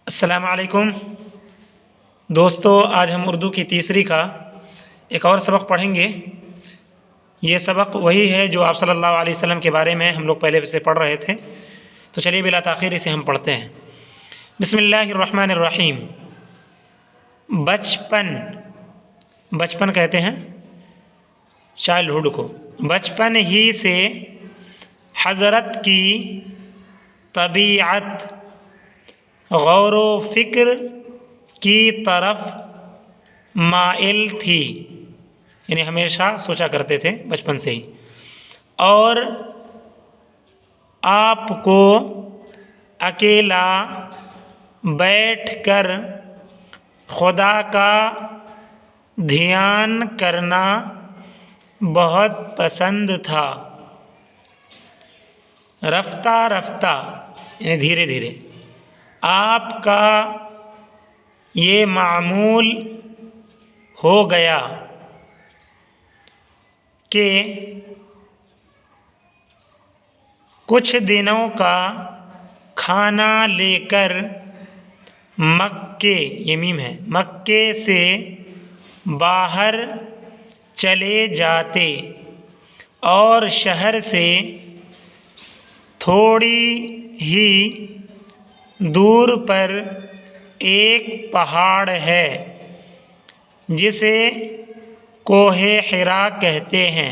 अस्सलाम वालेकुम दोस्तों, आज हम उर्दू की तीसरी का एक और सबक पढ़ेंगे। ये सबक वही है जो आप सल्लल्लाहु अलैहि वसल्लम के बारे में हम लोग पहले से पढ़ रहे थे। तो चलिए बिला ताख़ीर इसे हम पढ़ते हैं। बिस्मिल्लाहिर्रहमानिर्रहीम। बचपन, बचपन कहते हैं चाइल्डहुड को। बचपन ही से हज़रत की तबीयत गौर व फ़िक्र की तरफ माइल थी, यानी हमेशा सोचा करते थे बचपन से ही। और आपको अकेला बैठकर खुदा का ध्यान करना बहुत पसंद था। रफ्ता रफ्ता यानी धीरे धीरे आपका ये मामूल हो गया कि कुछ दिनों का खाना लेकर मक्के, ये मीम है, मक्के से बाहर चले जाते और शहर से थोड़ी ही दूर पर एक पहाड़ है जिसे कोहे हिरा कहते हैं।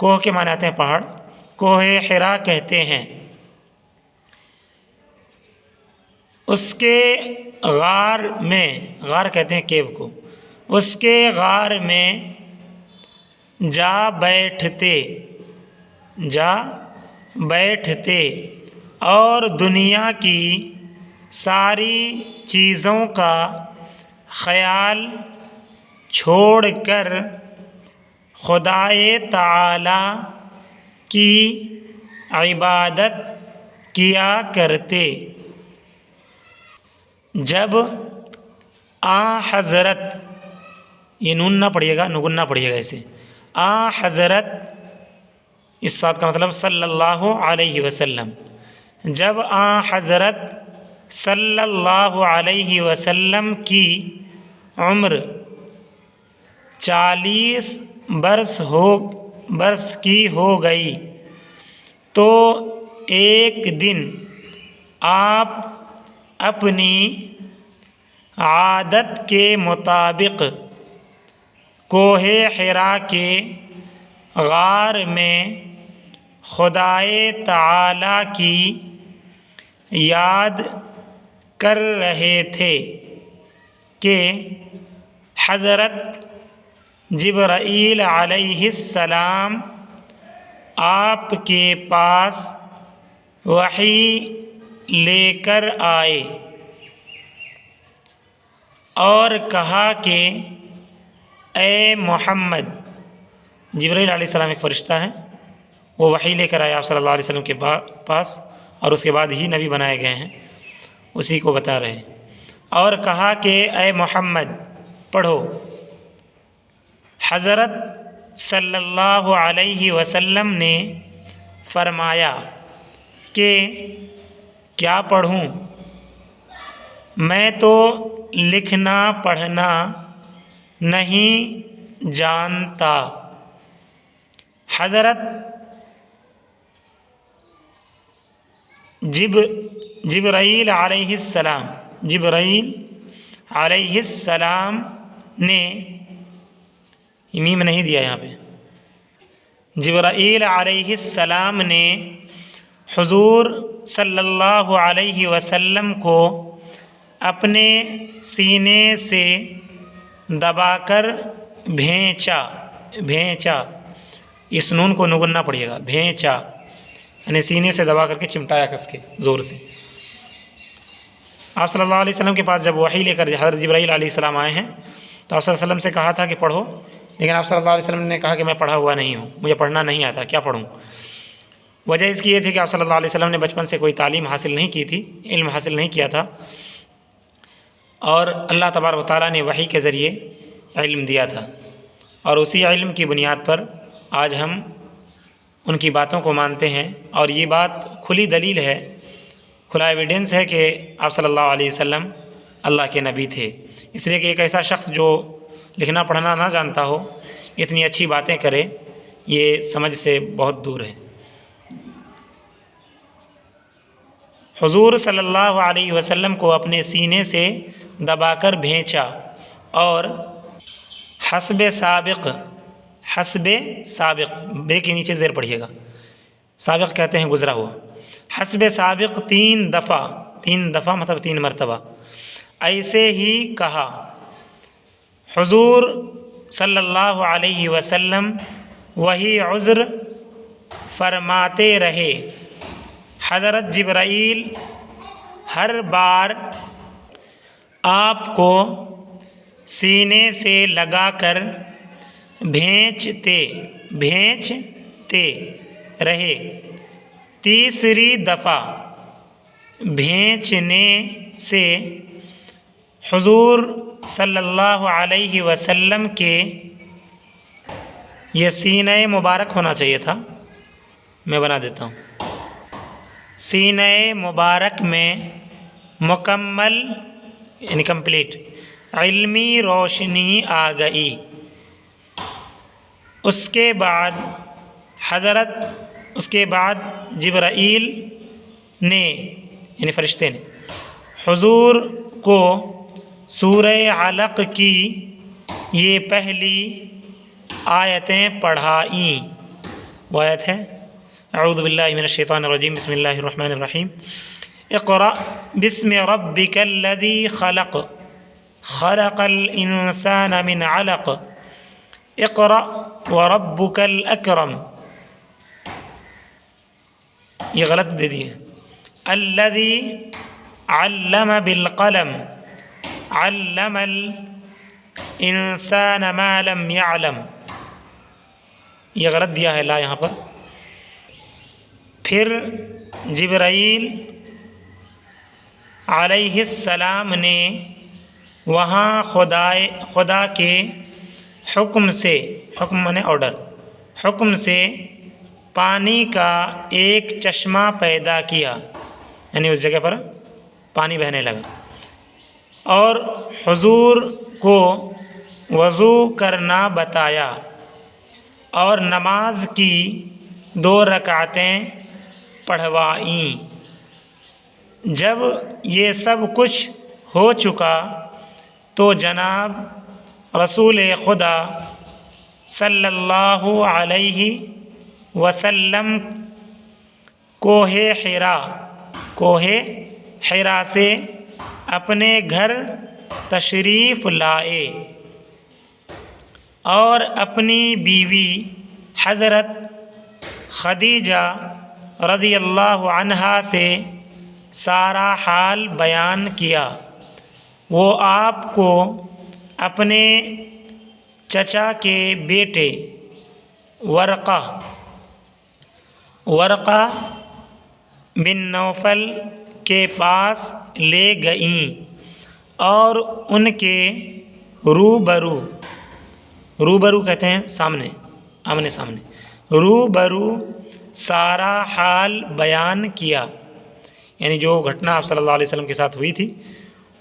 कोह के माने आते हैं पहाड़, कोहे हिरा कहते हैं। उसके गार में, गार कहते हैं केव को, उसके गार में जा बैठते और दुनिया की सारी चीज़ों का ख़याल छोड़कर खुदाए ताला की इबादत किया करते। जब हज़रत, ये नून ना पढ़िएगा, नुगुन्ना पढ़िएगा इसे, हज़रत, इस साथ का मतलब सल्लल्लाहु अलैहि वसल्लम। जब हज़रत सल्लल्लाहु अलैहि वसल्लम की उम्र 40 बरस की हो गई तो एक दिन आप अपनी आदत के मुताबिक कोहे हिरा के गार में खुदाए ताला की याद कर रहे थे कि हज़रत जिब्राईल अलैहिस्सलाम आपके पास वही लेकर आए और कहा कि ए मोहम्मद, जिब्राईल अलैहिस्सलाम एक फ़रिश्ता है, वो वही लेकर आए आप सल्लल्लाहु अलैहि वसल्लम के पास और उसके बाद ही नबी बनाए गए हैं, उसी को बता रहे हैं। और कहा कि ए मोहम्मद पढ़ो। हज़रत सल्लल्लाहु अलैहि वसल्लम ने फरमाया कि क्या पढ़ूँ, मैं तो लिखना पढ़ना नहीं जानता। हज़रत जिब्राईल अलैहिस्सलाम ने, मीम नहीं दिया यहाँ पे, जिब्राईल अलैहिस्सलाम ने हुज़ूर सल्लल्लाहु अलैहि वसल्लम को अपने सीने से दबाकर भेंचा, इस नून को नुगुन्ना पड़िएगा, भेंचा यानी सीने से दबा करके चिमटाया कस के ज़ोर से। आप सल्लल्लाहु अलैहि वसल्लम के पास जब वही लेकर हज़रत जिब्राईल अलैहिस्सलाम आए हैं तो आप सल्लल्लाहु अलैहि वसल्लम से कहा था कि पढ़ो, लेकिन आप सल्लल्लाहु अलैहि वसल्लम ने कहा कि मैं पढ़ा हुआ नहीं हूँ, मुझे पढ़ना नहीं आता, क्या पढ़ूँ। वजह इसकी ये थी कि आप सल्लल्लाहु अलैहि वसल्लम ने बचपन से कोई तालीम हासिल नहीं की थी, इल्म हासिल नहीं किया था, और अल्लाह तबारक व तआला ने वही के ज़रिए इल्म दिया था, और उसी इल्म की बुनियाद पर आज हम उनकी बातों को मानते हैं। और ये बात खुली दलील है, खुला एविडेंस है कि आप सल्लल्लाहु अलैहि वसल्लम अल्लाह के नबी थे। इसलिए कि एक ऐसा शख्स जो लिखना पढ़ना ना जानता हो इतनी अच्छी बातें करे, ये समझ से बहुत दूर है। हुजूर सल्लल्लाहु अलैहि वसल्लम को अपने सीने से दबाकर भेंचा और हस्बे साबिक़ बे के नीचे ज़ेर पढ़िएगा, साबिक़ कहते हैं गुज़रा हुआ, हस्बे साबिक़ 3 दफ़ा मतलब 3 मरतबा ऐसे ही कहा। हुजूर सल्लल्लाहु अलैहि वसल्लम वही उज़्र फरमाते रहे। हज़रत जिब्राईल हर बार आपको सीने से लगाकर भेंचते रहे। तीसरी दफ़ा भेंचने से हुजूर सल्लल्लाहु अलैहि वसल्लम के ये सीने मुबारक होना चाहिए था, मैं बना देता हूँ। सीने मुबारक में मुकम्मल यानी कंप्लीट इल्मी रोशनी आ गई। उसके बाद जिब्राईल ने यानी फरिश्ते ने हुजूर को सूरह अलक़ की ये पहली आयतें पढ़ाईं। वो आयत है अऊज़ु बिल्लाहि मिनश शैतानिर रजीम बिस्मिल्लाहिर रहमानिर रहीम इक़रा बिस्मि रब्बिकल्लज़ी खलक़ खलक़ल इंसान मिन अलक़ इक़रा व रब्बुकल अकरम। ये गलत दे दिए, अल्लज़ी अल्लम बिल क़लम अल्लमल इंसान मा लम यअलम, ये गलत दिया है ला यहाँ पर। फिर जिब्राईल अलैहिस्सलाम ने वहाँ खुदा के हुक्म माने ऑर्डर, हुक्म से पानी का एक चश्मा पैदा किया, यानी उस जगह पर पानी बहने लगा और हुजूर को वज़ू करना बताया और नमाज की 2 रकातें पढ़वाईं। जब ये सब कुछ हो चुका तो जनाब रसूल खुदा सल्लल्लाहु अलैहि वसल्लम कोहे हिरा से अपने घर तशरीफ़ लाए और अपनी बीवी हज़रत खदीजा रज़ियल्लाहु अन्हा से सारा हाल बयान किया। वो आपको अपने चचा के बेटे वरक़ा बिन नौफल के पास ले गईं और उनके रूबरू कहते हैं सामने, आमने सामने, रूबरू सारा हाल बयान किया, यानी जो घटना आप सल्लल्लाहु अलैहि वसल्लम के साथ हुई थी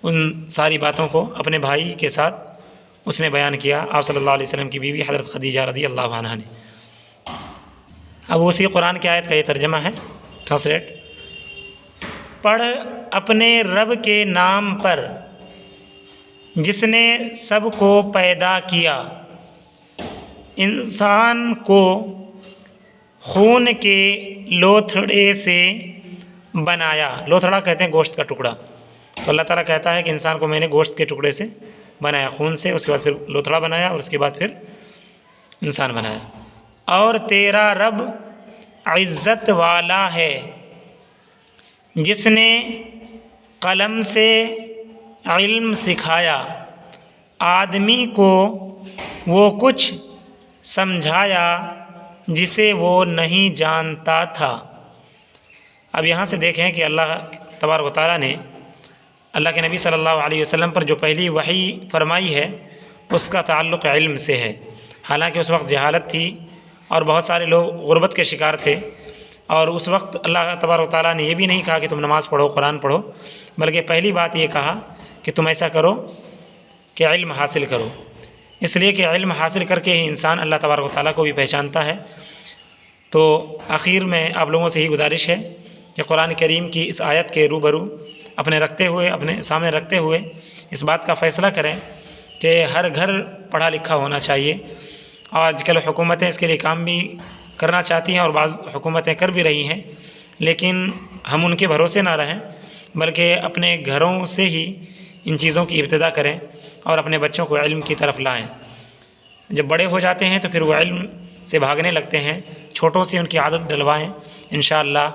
उन सारी बातों को अपने भाई के साथ उसने बयान किया, आप सल्लल्लाहु अलैहि वसल्लम की बीवी हज़रत खदीजा रज़ियल्लाहु अन्हा ने। अब उसी कुरान की आयत का ये तर्जमा है, ट्रांसलेट। पढ़ अपने रब के नाम पर जिसने सबको पैदा किया, इंसान को खून के लोथड़े से बनाया। लोथड़ा कहते हैं गोश्त का टुकड़ा। तो अल्लाह ताला कहता है कि इंसान को मैंने गोश्त के टुकड़े से बनाया, खून से, उसके बाद फिर लोथड़ा बनाया और उसके बाद फिर इंसान बनाया। और तेरा रब इज़्ज़त वाला है जिसने कलम से इल्म सिखाया, आदमी को वो कुछ समझाया जिसे वो नहीं जानता था। अब यहाँ से देखें कि अल्लाह तबारक व तआला ने अल्लाह के नबी सल्लल्लाहु अलैहि वसल्लम पर जो पहली वही फरमाई है उसका ताल्लुक़ इल्म से है। हालांकि उस वक्त जहालत थी और बहुत सारे लोग गुर्बत के शिकार थे और उस वक्त अल्लाह तबारक व तआला ने ये भी नहीं कहा कि तुम नमाज़ पढ़ो, कुरान पढ़ो, बल्कि पहली बात ये कहा कि तुम ऐसा करो कि इल्म हासिल करो। इसलिए कि इल्म हासिल करके ही इंसान अल्लाह तबारक व तआला को भी पहचानता है। तो आखिर में आप लोगों से ही गुजारिश है कि कुरान करीम की इस आयत के रूबरू अपने सामने रखते हुए इस बात का फ़ैसला करें कि हर घर पढ़ा लिखा होना चाहिए। आजकल हुकूमतें इसके लिए काम भी करना चाहती हैं और बाज़ हुकूमतें कर भी रही हैं, लेकिन हम उनके भरोसे ना रहें, बल्कि अपने घरों से ही इन चीज़ों की इब्तिदा करें और अपने बच्चों को इल्म की तरफ लाएं। जब बड़े हो जाते हैं तो फिर वो इल्म से भागने लगते हैं, छोटों से उनकी आदत डलवाएं। इंशाअल्लाह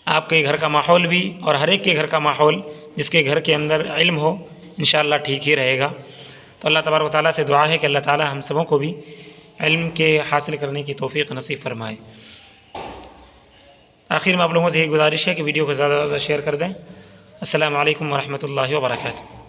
आपके घर का माहौल भी और हर एक के घर का माहौल जिसके घर के अंदर इल्म हो इंशाअल्लाह ठीक ही रहेगा। तो अल्लाह तबारक व तआला से दुआ है कि अल्लाह ताला हम सबों को भी इल्म के हासिल करने की तौफ़ीक़ नसीब फरमाए। आखिर में आप लोगों से यही गुजारिश है कि वीडियो को ज़्यादा से ज़्यादा शेयर कर दें। अस्सलामु अलैकुम व रहमतुल्लाहि व बरकातुहू।